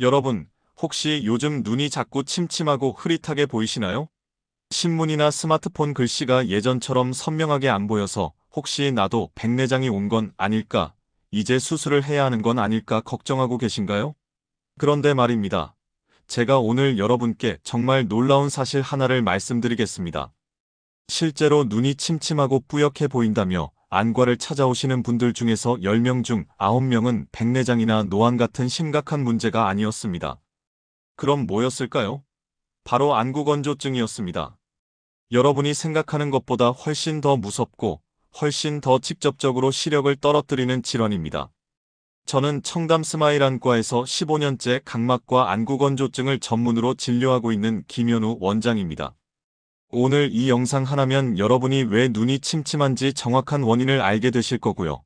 여러분, 혹시 요즘 눈이 자꾸 침침하고 흐릿하게 보이시나요? 신문이나 스마트폰 글씨가 예전처럼 선명하게 안 보여서 혹시 나도 백내장이 온 건 아닐까, 이제 수술을 해야 하는 건 아닐까 걱정하고 계신가요? 그런데 말입니다. 제가 오늘 여러분께 정말 놀라운 사실 하나를 말씀드리겠습니다. 실제로 눈이 침침하고 뿌옇게 보인다며 안과를 찾아오시는 분들 중에서 10명 중 9명은 백내장이나 노안 같은 심각한 문제가 아니었습니다. 그럼 뭐였을까요? 바로 안구건조증이었습니다. 여러분이 생각하는 것보다 훨씬 더 무섭고 훨씬 더 직접적으로 시력을 떨어뜨리는 질환입니다. 저는 청담 스마일 안과에서 15년째 각막과 안구건조증을 전문으로 진료하고 있는 김현우 원장입니다. 오늘 이 영상 하나면 여러분이 왜 눈이 침침한지 정확한 원인을 알게 되실 거고요.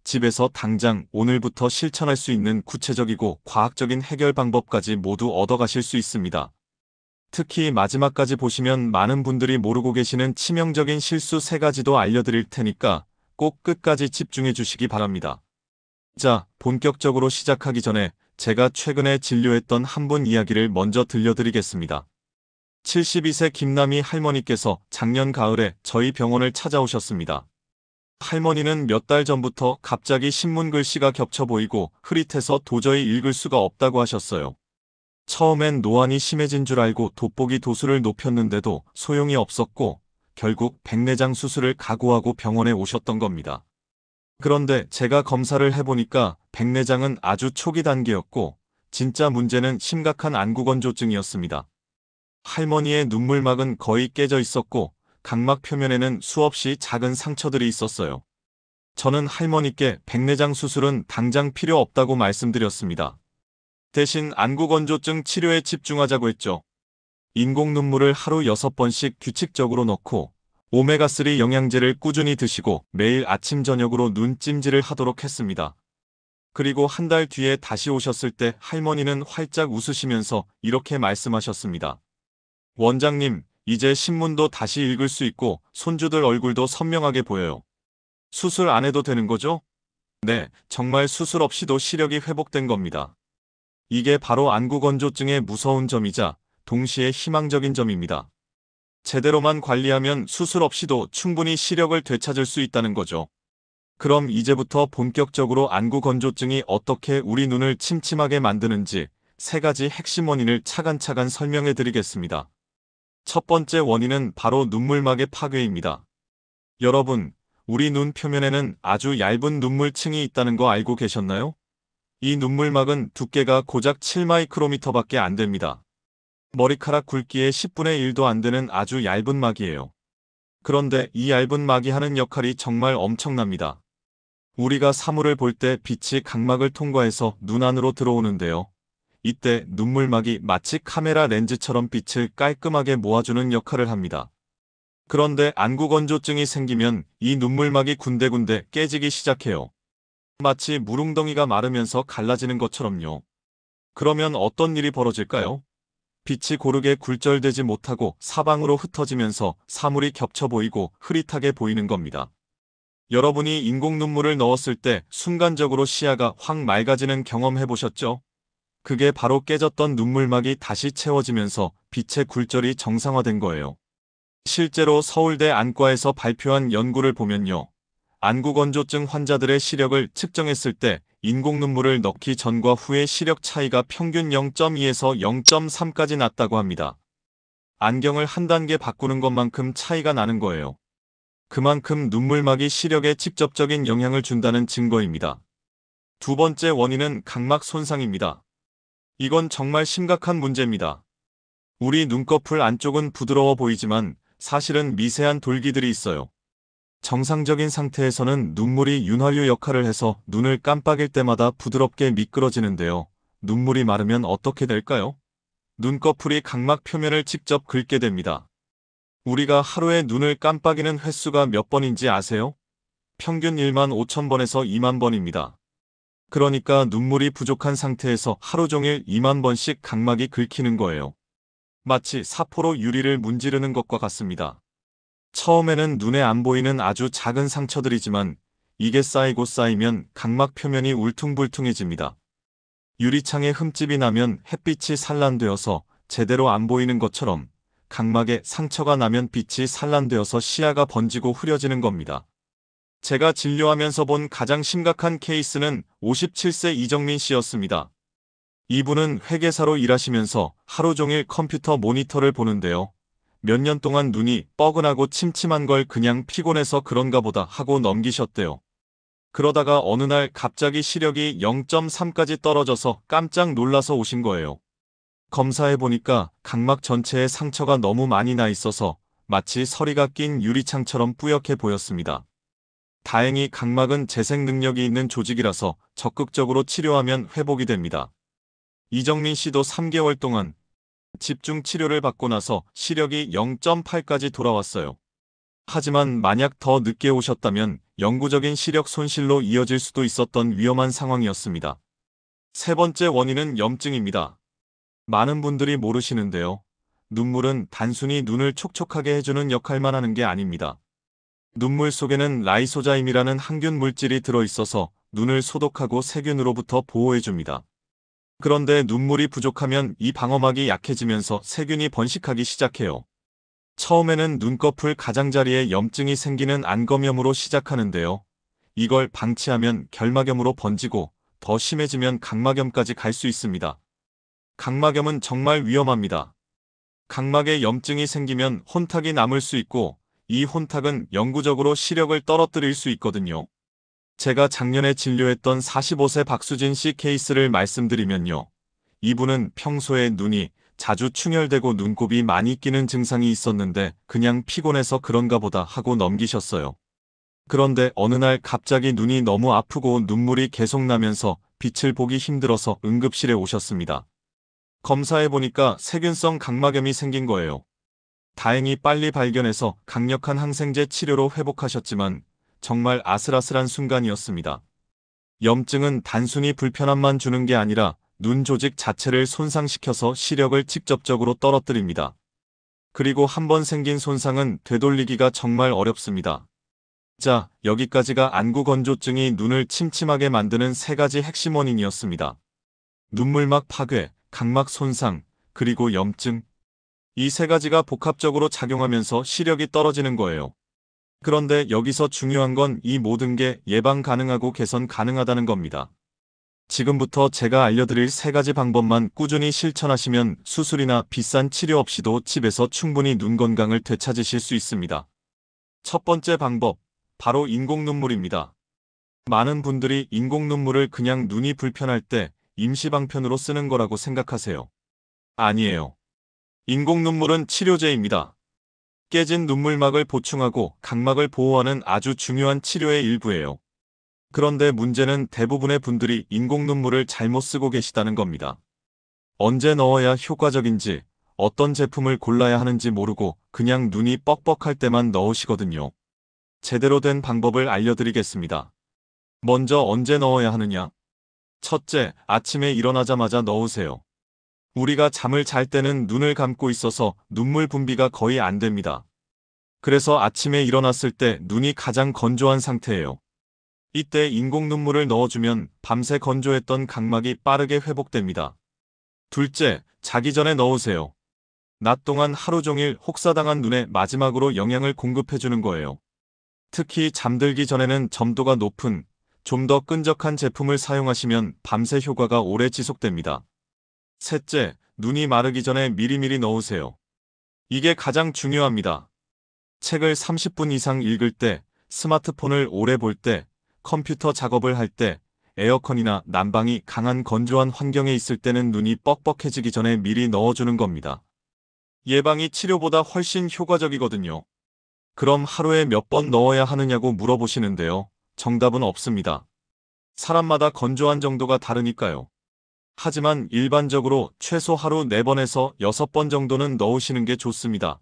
집에서 당장 오늘부터 실천할 수 있는 구체적이고 과학적인 해결 방법까지 모두 얻어가실 수 있습니다. 특히 마지막까지 보시면 많은 분들이 모르고 계시는 치명적인 실수 3가지도 알려드릴 테니까 꼭 끝까지 집중해 주시기 바랍니다. 자, 본격적으로 시작하기 전에 제가 최근에 진료했던 한 분 이야기를 먼저 들려드리겠습니다. 72세 김남희 할머니께서 작년 가을에 저희 병원을 찾아오셨습니다. 할머니는 몇 달 전부터 갑자기 신문 글씨가 겹쳐 보이고 흐릿해서 도저히 읽을 수가 없다고 하셨어요. 처음엔 노안이 심해진 줄 알고 돋보기 도수를 높였는데도 소용이 없었고 결국 백내장 수술을 각오하고 병원에 오셨던 겁니다. 그런데 제가 검사를 해보니까 백내장은 아주 초기 단계였고 진짜 문제는 심각한 안구건조증이었습니다. 할머니의 눈물막은 거의 깨져 있었고 각막 표면에는 수없이 작은 상처들이 있었어요. 저는 할머니께 백내장 수술은 당장 필요 없다고 말씀드렸습니다. 대신 안구건조증 치료에 집중하자고 했죠. 인공 눈물을 하루 6번씩 규칙적으로 넣고 오메가3 영양제를 꾸준히 드시고 매일 아침 저녁으로 눈 찜질을 하도록 했습니다. 그리고 한 달 뒤에 다시 오셨을 때 할머니는 활짝 웃으시면서 이렇게 말씀하셨습니다. 원장님, 이제 신문도 다시 읽을 수 있고 손주들 얼굴도 선명하게 보여요. 수술 안 해도 되는 거죠? 네, 정말 수술 없이도 시력이 회복된 겁니다. 이게 바로 안구건조증의 무서운 점이자 동시에 희망적인 점입니다. 제대로만 관리하면 수술 없이도 충분히 시력을 되찾을 수 있다는 거죠. 그럼 이제부터 본격적으로 안구건조증이 어떻게 우리 눈을 침침하게 만드는지 3가지 핵심 원인을 차근차근 설명해 드리겠습니다. 첫 번째 원인은 바로 눈물막의 파괴입니다. 여러분, 우리 눈 표면에는 아주 얇은 눈물층이 있다는 거 알고 계셨나요? 이 눈물막은 두께가 고작 7마이크로미터밖에 안 됩니다. 머리카락 굵기의 10분의 1도 안 되는 아주 얇은 막이에요. 그런데 이 얇은 막이 하는 역할이 정말 엄청납니다. 우리가 사물을 볼 때 빛이 각막을 통과해서 눈 안으로 들어오는데요. 이때 눈물막이 마치 카메라 렌즈처럼 빛을 깔끔하게 모아주는 역할을 합니다. 그런데 안구건조증이 생기면 이 눈물막이 군데군데 깨지기 시작해요. 마치 물웅덩이가 마르면서 갈라지는 것처럼요. 그러면 어떤 일이 벌어질까요? 빛이 고르게 굴절되지 못하고 사방으로 흩어지면서 사물이 겹쳐 보이고 흐릿하게 보이는 겁니다. 여러분이 인공 눈물을 넣었을 때 순간적으로 시야가 확 맑아지는 경험 해보셨죠? 그게 바로 깨졌던 눈물막이 다시 채워지면서 빛의 굴절이 정상화된 거예요. 실제로 서울대 안과에서 발표한 연구를 보면요. 안구건조증 환자들의 시력을 측정했을 때 인공 눈물을 넣기 전과 후의 시력 차이가 평균 0.2에서 0.3까지 났다고 합니다. 안경을 한 단계 바꾸는 것만큼 차이가 나는 거예요. 그만큼 눈물막이 시력에 직접적인 영향을 준다는 증거입니다. 두 번째 원인은 각막 손상입니다. 이건 정말 심각한 문제입니다. 우리 눈꺼풀 안쪽은 부드러워 보이지만 사실은 미세한 돌기들이 있어요. 정상적인 상태에서는 눈물이 윤활유 역할을 해서 눈을 깜빡일 때마다 부드럽게 미끄러지는데요. 눈물이 마르면 어떻게 될까요? 눈꺼풀이 각막 표면을 직접 긁게 됩니다. 우리가 하루에 눈을 깜빡이는 횟수가 몇 번인지 아세요? 평균 1만 5천 번에서 2만 번입니다. 그러니까 눈물이 부족한 상태에서 하루 종일 2만 번씩 각막이 긁히는 거예요. 마치 사포로 유리를 문지르는 것과 같습니다. 처음에는 눈에 안 보이는 아주 작은 상처들이지만 이게 쌓이고 쌓이면 각막 표면이 울퉁불퉁해집니다. 유리창에 흠집이 나면 햇빛이 산란되어서 제대로 안 보이는 것처럼 각막에 상처가 나면 빛이 산란되어서 시야가 번지고 흐려지는 겁니다. 제가 진료하면서 본 가장 심각한 케이스는 57세 이정민 씨였습니다. 이분은 회계사로 일하시면서 하루 종일 컴퓨터 모니터를 보는데요. 몇 년 동안 눈이 뻐근하고 침침한 걸 그냥 피곤해서 그런가 보다 하고 넘기셨대요. 그러다가 어느 날 갑자기 시력이 0.3까지 떨어져서 깜짝 놀라서 오신 거예요. 검사해보니까 각막 전체에 상처가 너무 많이 나 있어서 마치 서리가 낀 유리창처럼 뿌옇게 보였습니다. 다행히 각막은 재생 능력이 있는 조직이라서 적극적으로 치료하면 회복이 됩니다. 이정민 씨도 3개월 동안 집중 치료를 받고 나서 시력이 0.8까지 돌아왔어요. 하지만 만약 더 늦게 오셨다면 영구적인 시력 손실로 이어질 수도 있었던 위험한 상황이었습니다. 세 번째 원인은 염증입니다. 많은 분들이 모르시는데요. 눈물은 단순히 눈을 촉촉하게 해주는 역할만 하는 게 아닙니다. 눈물 속에는 라이소자임이라는 항균 물질이 들어있어서 눈을 소독하고 세균으로부터 보호해줍니다. 그런데 눈물이 부족하면 이 방어막이 약해지면서 세균이 번식하기 시작해요. 처음에는 눈꺼풀 가장자리에 염증이 생기는 안검염으로 시작하는데요. 이걸 방치하면 결막염으로 번지고 더 심해지면 각막염까지 갈 수 있습니다. 각막염은 정말 위험합니다. 각막에 염증이 생기면 혼탁이 남을 수 있고 이 혼탁은 영구적으로 시력을 떨어뜨릴 수 있거든요. 제가 작년에 진료했던 45세 박수진 씨 케이스를 말씀드리면요. 이분은 평소에 눈이 자주 충혈되고 눈곱이 많이 끼는 증상이 있었는데 그냥 피곤해서 그런가 보다 하고 넘기셨어요. 그런데 어느 날 갑자기 눈이 너무 아프고 눈물이 계속 나면서 빛을 보기 힘들어서 응급실에 오셨습니다. 검사해보니까 세균성 각막염이 생긴 거예요. 다행히 빨리 발견해서 강력한 항생제 치료로 회복하셨지만 정말 아슬아슬한 순간이었습니다. 염증은 단순히 불편함만 주는 게 아니라 눈 조직 자체를 손상시켜서 시력을 직접적으로 떨어뜨립니다. 그리고 한번 생긴 손상은 되돌리기가 정말 어렵습니다. 자, 여기까지가 안구건조증이 눈을 침침하게 만드는 세 가지 핵심 원인이었습니다. 눈물막 파괴, 각막 손상, 그리고 염증. 이 세 가지가 복합적으로 작용하면서 시력이 떨어지는 거예요. 그런데 여기서 중요한 건 이 모든 게 예방 가능하고 개선 가능하다는 겁니다. 지금부터 제가 알려드릴 세 가지 방법만 꾸준히 실천하시면 수술이나 비싼 치료 없이도 집에서 충분히 눈 건강을 되찾으실 수 있습니다. 첫 번째 방법, 바로 인공눈물입니다. 많은 분들이 인공눈물을 그냥 눈이 불편할 때 임시방편으로 쓰는 거라고 생각하세요. 아니에요. 인공눈물은 치료제입니다. 깨진 눈물막을 보충하고 각막을 보호하는 아주 중요한 치료의 일부예요. 그런데 문제는 대부분의 분들이 인공눈물을 잘못 쓰고 계시다는 겁니다. 언제 넣어야 효과적인지, 어떤 제품을 골라야 하는지 모르고 그냥 눈이 뻑뻑할 때만 넣으시거든요. 제대로 된 방법을 알려드리겠습니다. 먼저 언제 넣어야 하느냐? 첫째, 아침에 일어나자마자 넣으세요. 우리가 잠을 잘 때는 눈을 감고 있어서 눈물 분비가 거의 안 됩니다. 그래서 아침에 일어났을 때 눈이 가장 건조한 상태예요. 이때 인공눈물을 넣어주면 밤새 건조했던 각막이 빠르게 회복됩니다. 둘째, 자기 전에 넣으세요. 낮 동안 하루 종일 혹사당한 눈에 마지막으로 영양을 공급해주는 거예요. 특히 잠들기 전에는 점도가 높은, 좀 더 끈적한 제품을 사용하시면 밤새 효과가 오래 지속됩니다. 셋째, 눈이 마르기 전에 미리미리 넣으세요. 이게 가장 중요합니다. 책을 30분 이상 읽을 때, 스마트폰을 오래 볼 때, 컴퓨터 작업을 할 때, 에어컨이나 난방이 강한 건조한 환경에 있을 때는 눈이 뻑뻑해지기 전에 미리 넣어주는 겁니다. 예방이 치료보다 훨씬 효과적이거든요. 그럼 하루에 몇 번 넣어야 하느냐고 물어보시는데요. 정답은 없습니다. 사람마다 건조한 정도가 다르니까요. 하지만 일반적으로 최소 하루 4번에서 6번 정도는 넣으시는 게 좋습니다.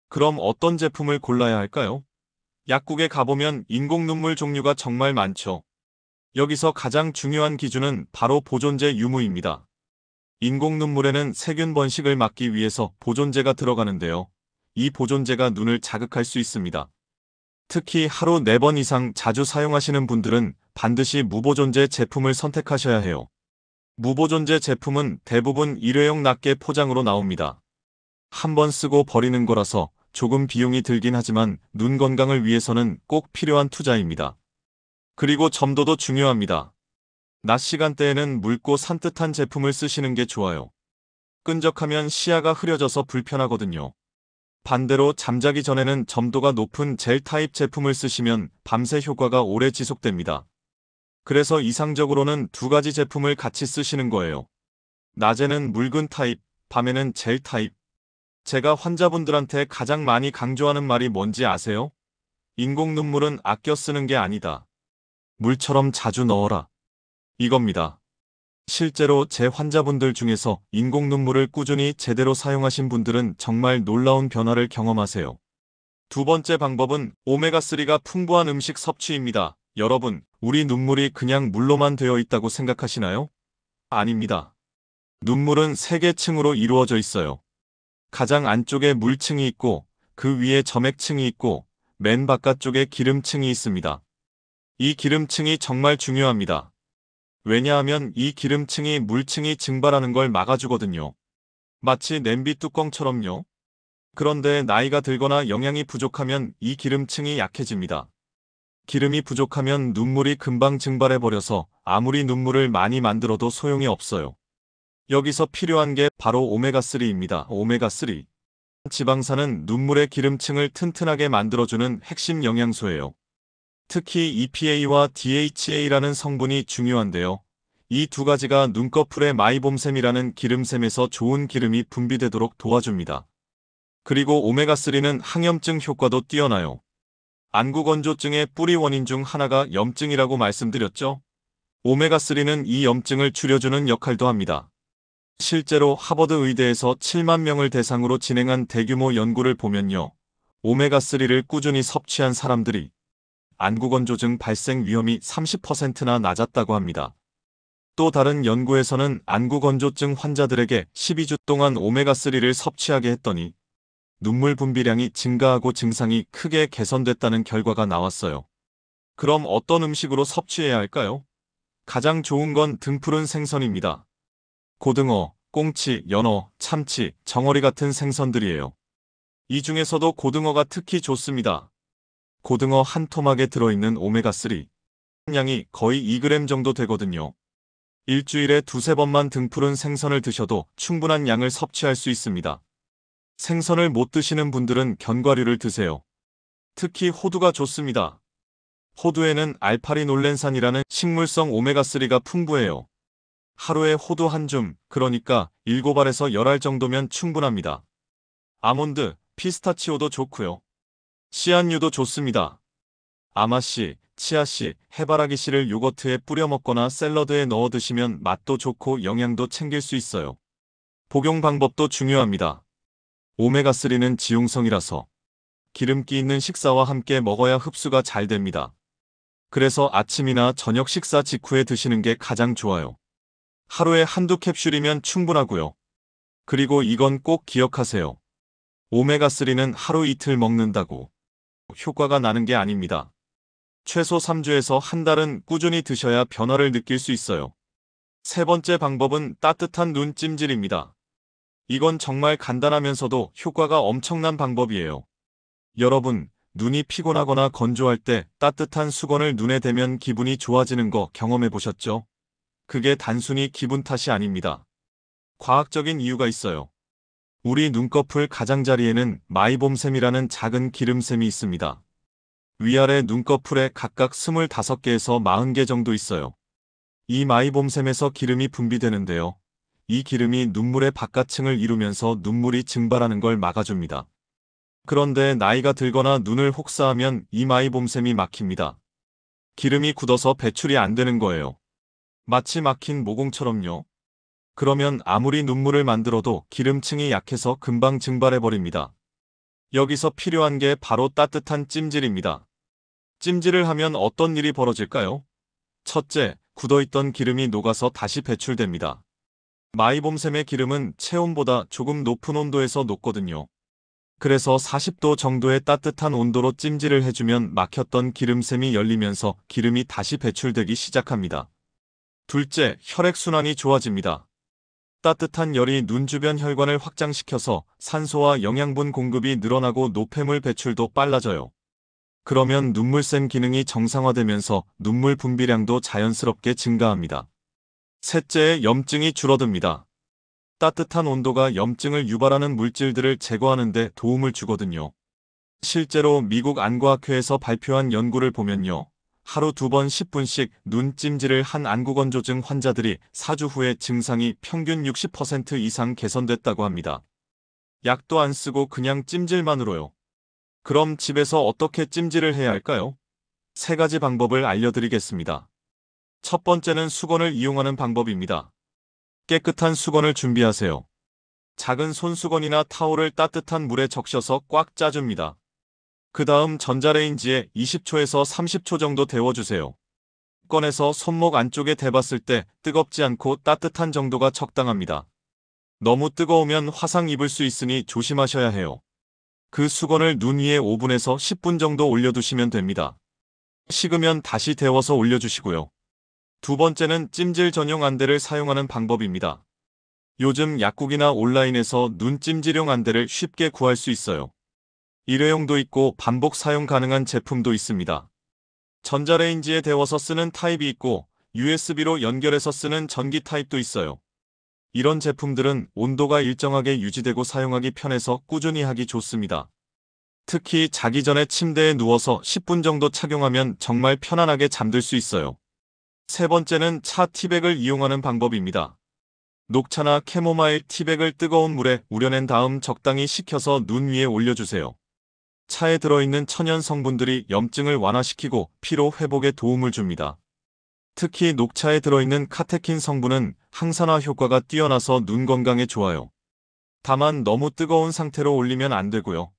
그럼 어떤 제품을 골라야 할까요? 약국에 가보면 인공눈물 종류가 정말 많죠. 여기서 가장 중요한 기준은 바로 보존제 유무입니다. 인공눈물에는 세균 번식을 막기 위해서 보존제가 들어가는데요. 이 보존제가 눈을 자극할 수 있습니다. 특히 하루 4번 이상 자주 사용하시는 분들은 반드시 무보존제 제품을 선택하셔야 해요. 무보존제 제품은 대부분 일회용 낱개 포장으로 나옵니다. 한 번 쓰고 버리는 거라서 조금 비용이 들긴 하지만 눈 건강을 위해서는 꼭 필요한 투자입니다. 그리고 점도도 중요합니다. 낮 시간대에는 묽고 산뜻한 제품을 쓰시는 게 좋아요. 끈적하면 시야가 흐려져서 불편하거든요. 반대로 잠자기 전에는 점도가 높은 젤 타입 제품을 쓰시면 밤새 효과가 오래 지속됩니다. 그래서 이상적으로는 두 가지 제품을 같이 쓰시는 거예요. 낮에는 묽은 타입, 밤에는 젤 타입. 제가 환자분들한테 가장 많이 강조하는 말이 뭔지 아세요? 인공 눈물은 아껴 쓰는 게 아니다. 물처럼 자주 넣어라. 이겁니다. 실제로 제 환자분들 중에서 인공 눈물을 꾸준히 제대로 사용하신 분들은 정말 놀라운 변화를 경험하세요. 두 번째 방법은 오메가3가 풍부한 음식 섭취입니다. 여러분, 우리 눈물이 그냥 물로만 되어 있다고 생각하시나요? 아닙니다. 눈물은 3개 층으로 이루어져 있어요. 가장 안쪽에 물층이 있고 그 위에 점액층이 있고 맨 바깥쪽에 기름층이 있습니다. 이 기름층이 정말 중요합니다. 왜냐하면 이 기름층이 물층이 증발하는 걸 막아주거든요. 마치 냄비 뚜껑처럼요. 그런데 나이가 들거나 영양이 부족하면 이 기름층이 약해집니다. 기름이 부족하면 눈물이 금방 증발해버려서 아무리 눈물을 많이 만들어도 소용이 없어요. 여기서 필요한 게 바로 오메가3입니다. 오메가3. 지방산은 눈물의 기름층을 튼튼하게 만들어주는 핵심 영양소예요. 특히 EPA와 DHA라는 성분이 중요한데요. 이 두 가지가 눈꺼풀의 마이봄샘이라는 기름샘에서 좋은 기름이 분비되도록 도와줍니다. 그리고 오메가3는 항염증 효과도 뛰어나요. 안구건조증의 뿌리 원인 중 하나가 염증이라고 말씀드렸죠? 오메가3는 이 염증을 줄여주는 역할도 합니다. 실제로 하버드 의대에서 7만 명을 대상으로 진행한 대규모 연구를 보면요. 오메가3를 꾸준히 섭취한 사람들이 안구건조증 발생 위험이 30%나 낮았다고 합니다. 또 다른 연구에서는 안구건조증 환자들에게 12주 동안 오메가3를 섭취하게 했더니 눈물 분비량이 증가하고 증상이 크게 개선됐다는 결과가 나왔어요. 그럼 어떤 음식으로 섭취해야 할까요? 가장 좋은 건 등푸른 생선입니다. 고등어, 꽁치, 연어, 참치, 정어리 같은 생선들이에요. 이 중에서도 고등어가 특히 좋습니다. 고등어 한 토막에 들어있는 오메가3 양이 거의 2g 정도 되거든요. 일주일에 두세 번만 등푸른 생선을 드셔도 충분한 양을 섭취할 수 있습니다. 생선을 못 드시는 분들은 견과류를 드세요. 특히 호두가 좋습니다. 호두에는 알파리놀렌산이라는 식물성 오메가3가 풍부해요. 하루에 호두 한 줌, 그러니까 7알에서 10알 정도면 충분합니다. 아몬드, 피스타치오도 좋고요. 씨앗류도 좋습니다. 아마씨, 치아씨, 해바라기씨를 요거트에 뿌려 먹거나 샐러드에 넣어 드시면 맛도 좋고 영양도 챙길 수 있어요. 복용 방법도 중요합니다. 오메가3는 지용성이라서 기름기 있는 식사와 함께 먹어야 흡수가 잘 됩니다. 그래서 아침이나 저녁 식사 직후에 드시는 게 가장 좋아요. 하루에 한두 캡슐이면 충분하고요. 그리고 이건 꼭 기억하세요. 오메가3는 하루 이틀 먹는다고 효과가 나는 게 아닙니다. 최소 3주에서 한 달은 꾸준히 드셔야 변화를 느낄 수 있어요. 세 번째 방법은 따뜻한 눈 찜질입니다. 이건 정말 간단하면서도 효과가 엄청난 방법이에요. 여러분, 눈이 피곤하거나 건조할 때 따뜻한 수건을 눈에 대면 기분이 좋아지는 거 경험해 보셨죠? 그게 단순히 기분 탓이 아닙니다. 과학적인 이유가 있어요. 우리 눈꺼풀 가장자리에는 마이봄샘이라는 작은 기름샘이 있습니다. 위아래 눈꺼풀에 각각 25개에서 40개 정도 있어요. 이 마이봄샘에서 기름이 분비되는데요. 이 기름이 눈물의 바깥층을 이루면서 눈물이 증발하는 걸 막아줍니다. 그런데 나이가 들거나 눈을 혹사하면 이 마이봄샘이 막힙니다. 기름이 굳어서 배출이 안 되는 거예요. 마치 막힌 모공처럼요. 그러면 아무리 눈물을 만들어도 기름층이 약해서 금방 증발해버립니다. 여기서 필요한 게 바로 따뜻한 찜질입니다. 찜질을 하면 어떤 일이 벌어질까요? 첫째, 굳어있던 기름이 녹아서 다시 배출됩니다. 마이봄샘의 기름은 체온보다 조금 높은 온도에서 녹거든요. 그래서 40도 정도의 따뜻한 온도로 찜질을 해주면 막혔던 기름샘이 열리면서 기름이 다시 배출되기 시작합니다. 둘째, 혈액순환이 좋아집니다. 따뜻한 열이 눈 주변 혈관을 확장시켜서 산소와 영양분 공급이 늘어나고 노폐물 배출도 빨라져요. 그러면 눈물샘 기능이 정상화되면서 눈물 분비량도 자연스럽게 증가합니다. 셋째, 염증이 줄어듭니다. 따뜻한 온도가 염증을 유발하는 물질들을 제거하는 데 도움을 주거든요. 실제로 미국 안과학회에서 발표한 연구를 보면요. 하루 2번 10분씩 눈찜질을 한 안구건조증 환자들이 4주 후에 증상이 평균 60% 이상 개선됐다고 합니다. 약도 안 쓰고 그냥 찜질만으로요. 그럼 집에서 어떻게 찜질을 해야 할까요? 3가지 방법을 알려드리겠습니다. 첫 번째는 수건을 이용하는 방법입니다. 깨끗한 수건을 준비하세요. 작은 손수건이나 타올을 따뜻한 물에 적셔서 꽉 짜줍니다. 그 다음 전자레인지에 20초에서 30초 정도 데워주세요. 꺼내서 손목 안쪽에 대봤을 때 뜨겁지 않고 따뜻한 정도가 적당합니다. 너무 뜨거우면 화상 입을 수 있으니 조심하셔야 해요. 그 수건을 눈 위에 5분에서 10분 정도 올려두시면 됩니다. 식으면 다시 데워서 올려주시고요. 두 번째는 찜질 전용 안대를 사용하는 방법입니다. 요즘 약국이나 온라인에서 눈찜질용 안대를 쉽게 구할 수 있어요. 일회용도 있고 반복 사용 가능한 제품도 있습니다. 전자레인지에 데워서 쓰는 타입이 있고 USB로 연결해서 쓰는 전기 타입도 있어요. 이런 제품들은 온도가 일정하게 유지되고 사용하기 편해서 꾸준히 하기 좋습니다. 특히 자기 전에 침대에 누워서 10분 정도 착용하면 정말 편안하게 잠들 수 있어요. 세 번째는 차 티백을 이용하는 방법입니다. 녹차나 캐모마일 티백을 뜨거운 물에 우려낸 다음 적당히 식혀서 눈 위에 올려주세요. 차에 들어있는 천연 성분들이 염증을 완화시키고 피로 회복에 도움을 줍니다. 특히 녹차에 들어있는 카테킨 성분은 항산화 효과가 뛰어나서 눈 건강에 좋아요. 다만 너무 뜨거운 상태로 올리면 안 되고요.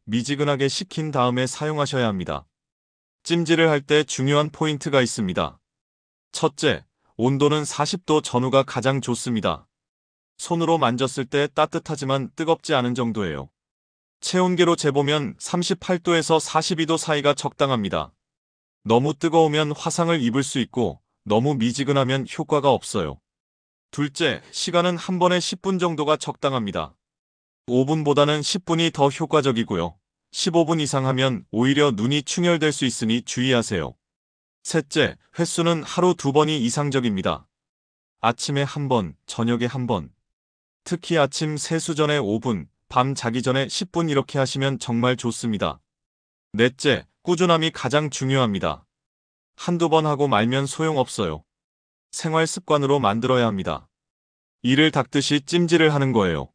미지근하게 식힌 다음에 사용하셔야 합니다. 찜질을 할 때 중요한 포인트가 있습니다. 첫째, 온도는 40도 전후가 가장 좋습니다. 손으로 만졌을 때 따뜻하지만 뜨겁지 않은 정도예요. 체온계로 재보면 38도에서 42도 사이가 적당합니다. 너무 뜨거우면 화상을 입을 수 있고 너무 미지근하면 효과가 없어요. 둘째, 시간은 한 번에 10분 정도가 적당합니다. 5분보다는 10분이 더 효과적이고요. 15분 이상 하면 오히려 눈이 충혈될 수 있으니 주의하세요. 셋째, 횟수는 하루 2번이 이상적입니다. 아침에 1번, 저녁에 1번. 특히 아침 세수 전에 5분, 밤 자기 전에 10분 이렇게 하시면 정말 좋습니다. 넷째, 꾸준함이 가장 중요합니다. 한두 번 하고 말면 소용없어요. 생활 습관으로 만들어야 합니다. 이를 닦듯이 찜질을 하는 거예요.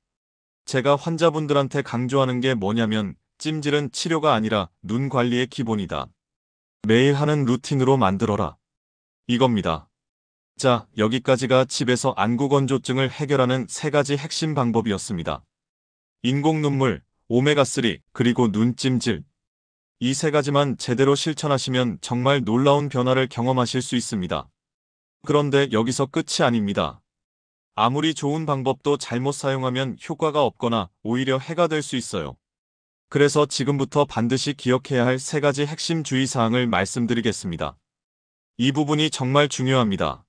제가 환자분들한테 강조하는 게 뭐냐면 찜질은 치료가 아니라 눈 관리의 기본이다. 매일 하는 루틴으로 만들어라. 이겁니다. 자, 여기까지가 집에서 안구건조증을 해결하는 3가지 핵심 방법이었습니다. 인공 눈물, 오메가3, 그리고 눈찜질. 이 3가지만 제대로 실천하시면 정말 놀라운 변화를 경험하실 수 있습니다. 그런데 여기서 끝이 아닙니다. 아무리 좋은 방법도 잘못 사용하면 효과가 없거나 오히려 해가 될 수 있어요. 그래서 지금부터 반드시 기억해야 할 3가지 핵심 주의사항을 말씀드리겠습니다. 이 부분이 정말 중요합니다.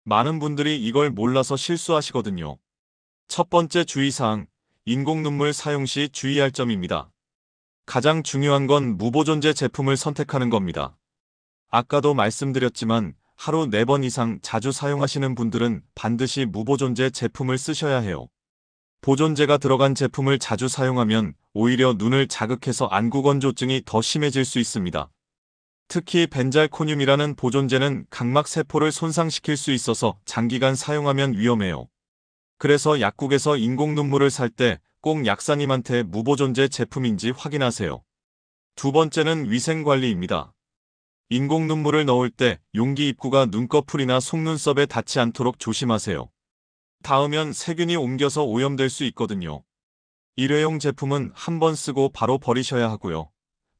많은 분들이 이걸 몰라서 실수하시거든요. 첫 번째 주의사항, 인공눈물 사용 시 주의할 점입니다. 가장 중요한 건 무보존제 제품을 선택하는 겁니다. 아까도 말씀드렸지만 하루 4번 이상 자주 사용하시는 분들은 반드시 무보존제 제품을 쓰셔야 해요. 보존제가 들어간 제품을 자주 사용하면 오히려 눈을 자극해서 안구건조증이 더 심해질 수 있습니다. 특히 벤잘코늄이라는 보존제는 각막세포를 손상시킬 수 있어서 장기간 사용하면 위험해요. 그래서 약국에서 인공눈물을 살 때 꼭 약사님한테 무보존제 제품인지 확인하세요. 두 번째는 위생관리입니다. 인공눈물을 넣을 때 용기 입구가 눈꺼풀이나 속눈썹에 닿지 않도록 조심하세요. 닿으면 세균이 옮겨서 오염될 수 있거든요. 일회용 제품은 한 번 쓰고 바로 버리셔야 하고요.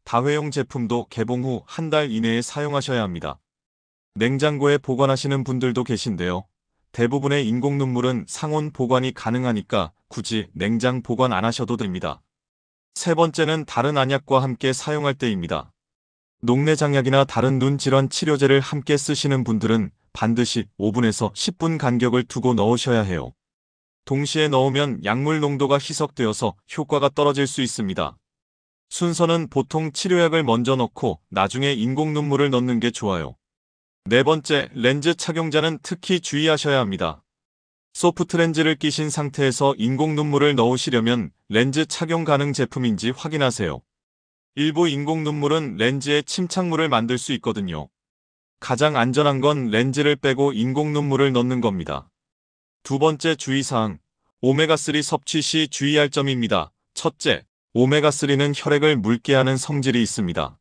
다회용 제품도 개봉 후 1달 이내에 사용하셔야 합니다. 냉장고에 보관하시는 분들도 계신데요. 대부분의 인공눈물은 상온 보관이 가능하니까 굳이 냉장 보관 안 하셔도 됩니다. 세 번째는 다른 안약과 함께 사용할 때입니다. 녹내장약이나 다른 눈 질환 치료제를 함께 쓰시는 분들은 반드시 5분에서 10분 간격을 두고 넣으셔야 해요. 동시에 넣으면 약물 농도가 희석되어서 효과가 떨어질 수 있습니다. 순서는 보통 치료약을 먼저 넣고 나중에 인공 눈물을 넣는 게 좋아요. 네 번째, 렌즈 착용자는 특히 주의하셔야 합니다. 소프트 렌즈를 끼신 상태에서 인공 눈물을 넣으시려면 렌즈 착용 가능 제품인지 확인하세요. 일부 인공 눈물은 렌즈에 침착물을 만들 수 있거든요. 가장 안전한 건 렌즈를 빼고 인공 눈물을 넣는 겁니다. 두 번째 주의사항, 오메가3 섭취 시 주의할 점입니다. 첫째, 오메가3는 혈액을 묽게 하는 성질이 있습니다.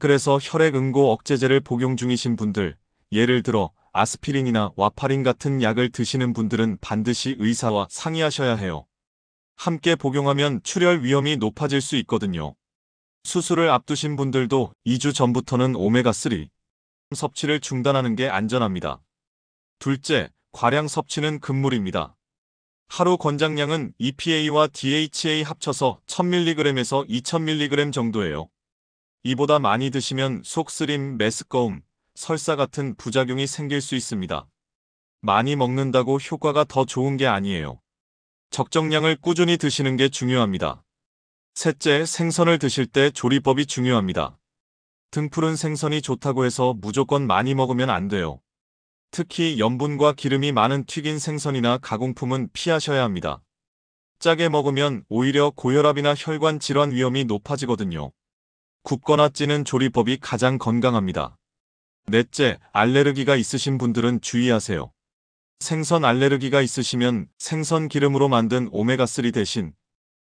그래서 혈액 응고 억제제를 복용 중이신 분들, 예를 들어 아스피린이나 와파린 같은 약을 드시는 분들은 반드시 의사와 상의하셔야 해요. 함께 복용하면 출혈 위험이 높아질 수 있거든요. 수술을 앞두신 분들도 2주 전부터는 오메가3 섭취를 중단하는 게 안전합니다. 둘째, 과량 섭취는 금물입니다. 하루 권장량은 EPA와 DHA 합쳐서 1000mg에서 2000mg 정도예요. 이보다 많이 드시면 속쓰림, 메스꺼움, 설사 같은 부작용이 생길 수 있습니다. 많이 먹는다고 효과가 더 좋은 게 아니에요. 적정량을 꾸준히 드시는 게 중요합니다. 셋째, 생선을 드실 때 조리법이 중요합니다. 등푸른 생선이 좋다고 해서 무조건 많이 먹으면 안 돼요. 특히 염분과 기름이 많은 튀긴 생선이나 가공품은 피하셔야 합니다. 짜게 먹으면 오히려 고혈압이나 혈관 질환 위험이 높아지거든요. 굽거나 찌는 조리법이 가장 건강합니다. 넷째, 알레르기가 있으신 분들은 주의하세요. 생선 알레르기가 있으시면 생선 기름으로 만든 오메가3 대신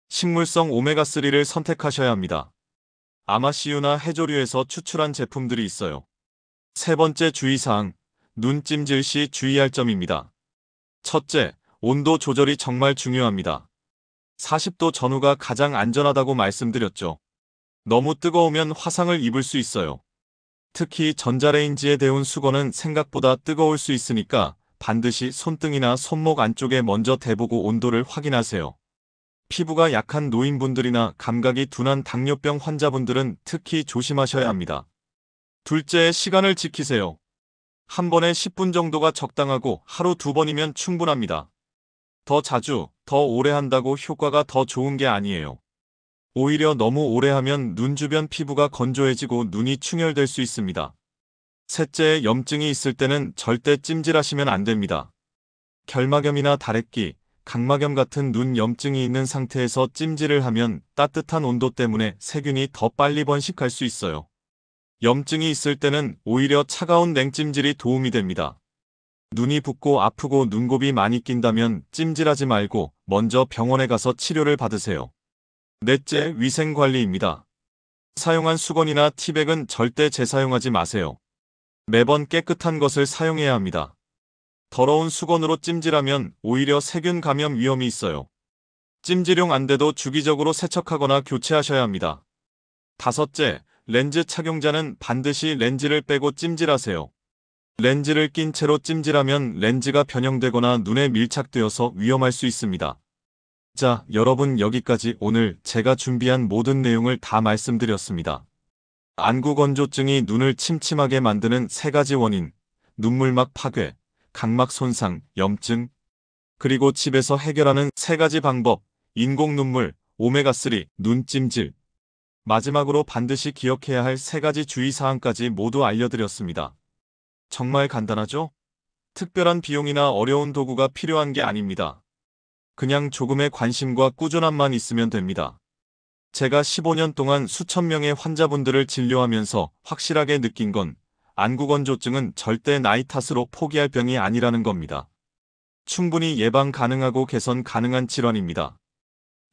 식물성 오메가3를 선택하셔야 합니다. 아마씨유나 해조류에서 추출한 제품들이 있어요. 세 번째 주의사항, 눈 찜질 시 주의할 점입니다. 첫째, 온도 조절이 정말 중요합니다. 40도 전후가 가장 안전하다고 말씀드렸죠. 너무 뜨거우면 화상을 입을 수 있어요. 특히 전자레인지에 데운 수건은 생각보다 뜨거울 수 있으니까 반드시 손등이나 손목 안쪽에 먼저 대보고 온도를 확인하세요. 피부가 약한 노인분들이나 감각이 둔한 당뇨병 환자분들은 특히 조심하셔야 합니다. 둘째, 시간을 지키세요. 한 번에 10분 정도가 적당하고 하루 2번이면 충분합니다. 더 자주, 더 오래 한다고 효과가 더 좋은 게 아니에요. 오히려 너무 오래 하면 눈 주변 피부가 건조해지고 눈이 충혈될 수 있습니다. 셋째, 염증이 있을 때는 절대 찜질하시면 안 됩니다. 결막염이나 다래끼, 각막염 같은 눈 염증이 있는 상태에서 찜질을 하면 따뜻한 온도 때문에 세균이 더 빨리 번식할 수 있어요. 염증이 있을 때는 오히려 차가운 냉찜질이 도움이 됩니다. 눈이 붓고 아프고 눈곱이 많이 낀다면 찜질하지 말고 먼저 병원에 가서 치료를 받으세요. 넷째, 위생관리입니다. 사용한 수건이나 티백은 절대 재사용하지 마세요. 매번 깨끗한 것을 사용해야 합니다. 더러운 수건으로 찜질하면 오히려 세균 감염 위험이 있어요. 찜질용 안대도 주기적으로 세척하거나 교체하셔야 합니다. 다섯째, 렌즈 착용자는 반드시 렌즈를 빼고 찜질하세요. 렌즈를 낀 채로 찜질하면 렌즈가 변형되거나 눈에 밀착되어서 위험할 수 있습니다. 자, 여러분 여기까지 오늘 제가 준비한 모든 내용을 다 말씀드렸습니다. 안구건조증이 눈을 침침하게 만드는 3가지 원인, 눈물막 파괴, 각막 손상, 염증, 그리고 집에서 해결하는 3가지 방법, 인공 눈물, 오메가3, 눈찜질. 마지막으로 반드시 기억해야 할 3가지 주의사항까지 모두 알려드렸습니다. 정말 간단하죠? 특별한 비용이나 어려운 도구가 필요한 게 아닙니다. 그냥 조금의 관심과 꾸준함만 있으면 됩니다. 제가 15년 동안 수천 명의 환자분들을 진료하면서 확실하게 느낀 건 안구건조증은 절대 나이 탓으로 포기할 병이 아니라는 겁니다. 충분히 예방 가능하고 개선 가능한 질환입니다.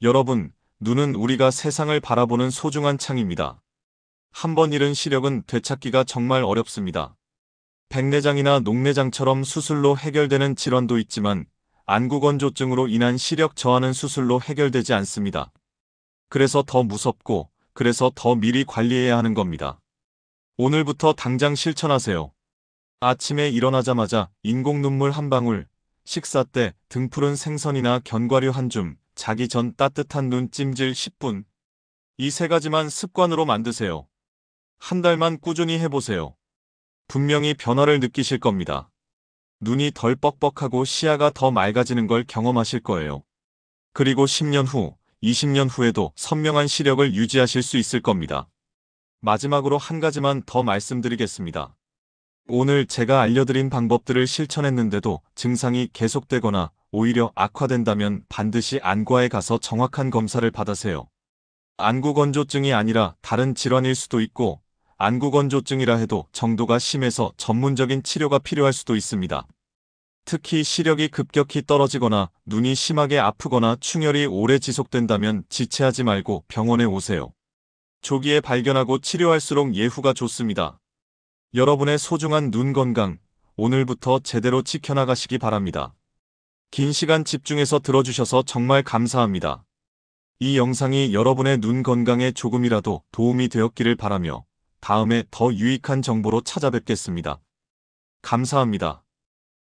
여러분, 눈은 우리가 세상을 바라보는 소중한 창입니다. 한번 잃은 시력은 되찾기가 정말 어렵습니다. 백내장이나 녹내장처럼 수술로 해결되는 질환도 있지만 안구건조증으로 인한 시력 저하는 수술로 해결되지 않습니다. 그래서 더 무섭고 그래서 더 미리 관리해야 하는 겁니다. 오늘부터 당장 실천하세요. 아침에 일어나자마자 인공 눈물 한 방울, 식사 때 등푸른 생선이나 견과류 한 줌, 자기 전 따뜻한 눈 찜질 10분. 이 3가지만 습관으로 만드세요. 한 달만 꾸준히 해보세요. 분명히 변화를 느끼실 겁니다. 눈이 덜 뻑뻑하고 시야가 더 맑아지는 걸 경험하실 거예요. 그리고 10년 후, 20년 후에도 선명한 시력을 유지하실 수 있을 겁니다. 마지막으로 한 가지만 더 말씀드리겠습니다. 오늘 제가 알려드린 방법들을 실천했는데도 증상이 계속되거나 오히려 악화된다면 반드시 안과에 가서 정확한 검사를 받으세요. 안구건조증이 아니라 다른 질환일 수도 있고, 안구건조증이라 해도 정도가 심해서 전문적인 치료가 필요할 수도 있습니다. 특히 시력이 급격히 떨어지거나 눈이 심하게 아프거나 충혈이 오래 지속된다면 지체하지 말고 병원에 오세요. 조기에 발견하고 치료할수록 예후가 좋습니다. 여러분의 소중한 눈 건강, 오늘부터 제대로 지켜나가시기 바랍니다. 긴 시간 집중해서 들어주셔서 정말 감사합니다. 이 영상이 여러분의 눈 건강에 조금이라도 도움이 되었기를 바라며 다음에 더 유익한 정보로 찾아뵙겠습니다. 감사합니다.